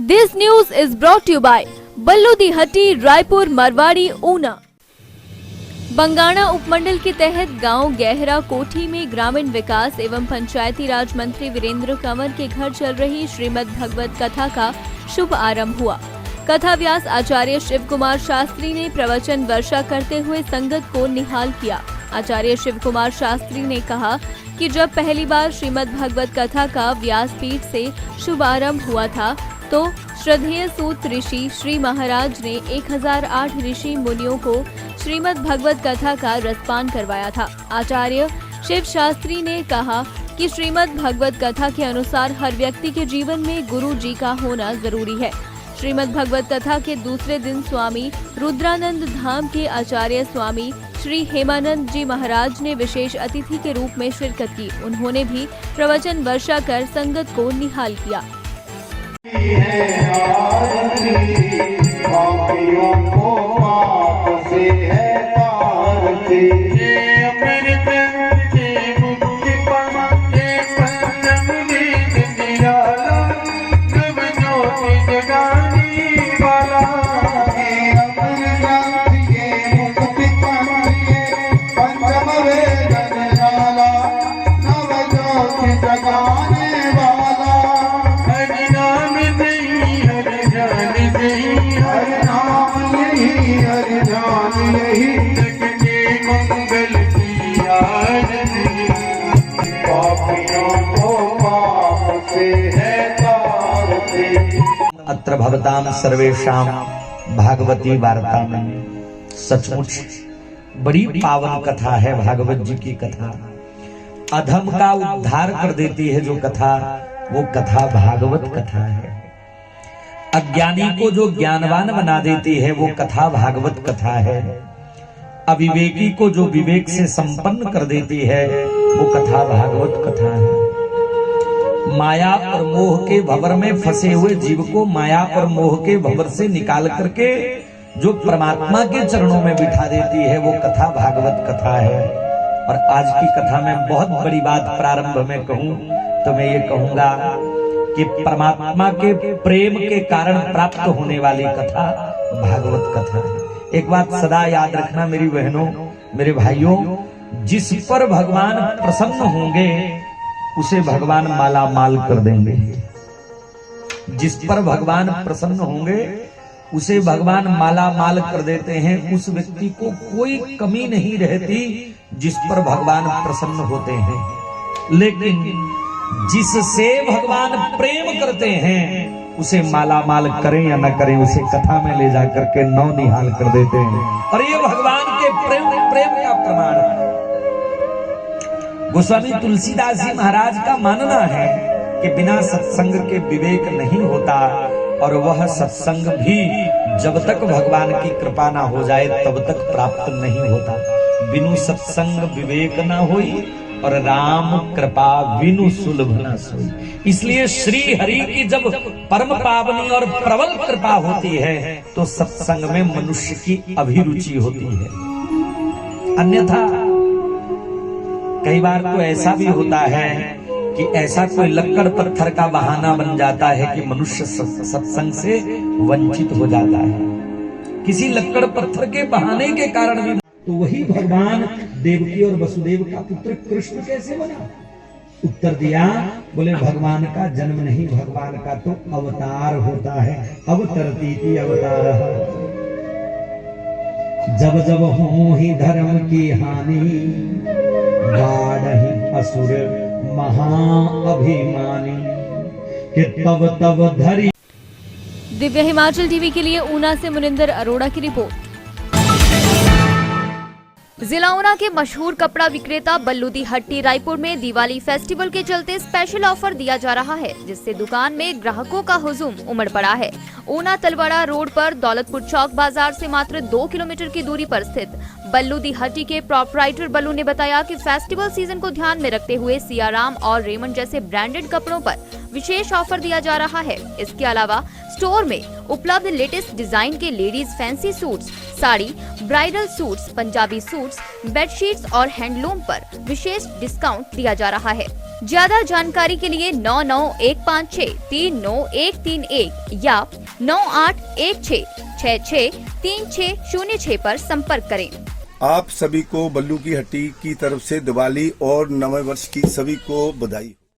This news is brought to you by बल्लू दी हट्टी, रायपुर, मरवाड़ी, ऊना। बंगाणा उपमंडल के तहत गांव गहरा कोठी में ग्रामीण विकास एवं पंचायती राज मंत्री वीरेंद्र कंवर के घर चल रही श्रीमद् भगवत कथा का शुभ आरंभ हुआ। कथा व्यास आचार्य शिव कुमार शास्त्री ने प्रवचन वर्षा करते हुए संगत को निहाल किया। आचार्य शिव कुमार शास्त्री ने कहा कि जब पहली बार श्रीमद् भगवत कथा का व्यासपीठ से शुभारंभ हुआ था तो श्रद्धेय सूत ऋषि श्री महाराज ने 1008 ऋषि मुनियों को श्रीमद् भगवत कथा का रसपान करवाया था। आचार्य शिव शास्त्री ने कहा कि श्रीमद् भगवत कथा के अनुसार हर व्यक्ति के जीवन में गुरु जी का होना जरूरी है। श्रीमद् भगवत कथा के दूसरे दिन स्वामी रुद्रानंद धाम के आचार्य स्वामी श्री हेमानंद जी महाराज ने विशेष अतिथि के रूप में शिरकत की। उन्होंने भी प्रवचन वर्षा कर संगत को निहाल किया। अत्र भवतां सर्वेषां भागवती वार्ता में सचमुच बड़ी पावन कथा है। भागवत जी की कथा अधम का उद्धार कर देती है। जो कथा वो कथा भागवत कथा है। अज्ञानी को जो ज्ञानवान बना देती है वो कथा भागवत कथा है। अविवेकी को जो विवेक से संपन्न कर देती है वो कथा भागवत कथा है। माया और मोह के भंवर में फंसे हुए जीव को माया और मोह के भंवर से निकाल करके जो परमात्मा के चरणों में बिठा देती है वो कथा भागवत कथा है। और आज की कथा में बहुत बड़ी बात प्रारंभ में कहूं तो मैं ये कहूंगा कि परमात्मा के प्रेम के कारण प्राप्त होने वाली कथा भागवत कथा है। एक बात सदा याद रखना मेरी बहनों, मेरे भाइयों, जिस पर भगवान प्रसन्न होंगे उसे भगवान माला माल कर देंगे। जिस पर भगवान प्रसन्न होंगे उसे भगवान माला माल कर देते हैं। उस व्यक्ति को कोई कमी नहीं रहती जिस पर भगवान प्रसन्न होते हैं। लेकिन जिससे भगवान प्रेम करते हैं उसे माला माल करें या न करें उसे कथा में ले जाकर के नौ निहाल कर देते हैं। और ये भगवान के प्रेम का प्रमाण है। गोस्वामी तुलसीदास जी महाराज का मानना है कि बिना सत्संग के विवेक नहीं होता और वह सत्संग भी जब तक भगवान की कृपा ना हो जाए तब तक प्राप्त नहीं होता। बिनु सत्संग विवेक ना होई और राम कृपा बिनु सुलभ न सोई। इसलिए श्री हरि की जब परम पावनी और प्रबल कृपा होती है तो सत्संग में मनुष्य की अभिरुचि होती है। अन्यथा कई बार तो ऐसा भी होता है कि ऐसा कोई लक्कड़ पत्थर का बहाना बन जाता है कि मनुष्य सत्संग से वंचित हो जाता है। किसी लक्कड़ पत्थर के बहाने के कारण भी। तो वही भगवान देवकी और वसुदेव का पुत्र कृष्ण कैसे बना? उत्तर दिया, बोले भगवान का जन्म नहीं, भगवान का तो अवतार होता है। अवतरती अवतार। जब जब हो ही धर्म की हानि बाढ़हि असुर महाअभिमानी कि तब तब धरी। दिव्य हिमाचल टीवी के लिए ऊना से मुनिंदर अरोड़ा की रिपोर्ट। जिला ऊना के मशहूर कपड़ा विक्रेता बल्लू दी हट्टी रायपुर में दिवाली फेस्टिवल के चलते स्पेशल ऑफर दिया जा रहा है, जिससे दुकान में ग्राहकों का हुजूम उमड़ पड़ा है। ऊना तलवाड़ा रोड पर दौलतपुर चौक बाजार से मात्र 2 किलोमीटर की दूरी पर स्थित बल्लू दी हट्टी के प्रोपराइटर बल्लू ने बताया कि फेस्टिवल सीजन को ध्यान में रखते हुए सियाराम और रेमंड जैसे ब्रांडेड कपड़ों पर विशेष ऑफर दिया जा रहा है। इसके अलावा स्टोर में उपलब्ध लेटेस्ट डिजाइन के ladies fancy suits, sari, bridal suits, Punjabi suits, bedsheets और हैंडलूम पर विशेष डिस्काउंट दिया जा रहा है। ज्यादा जानकारी के लिए 9915639131 या 9816663606 पर संपर्क करें। आप सभी को बल्लू की हट्टी की तरफ से दिवाली और नवे वर्ष की सभी को बधाई।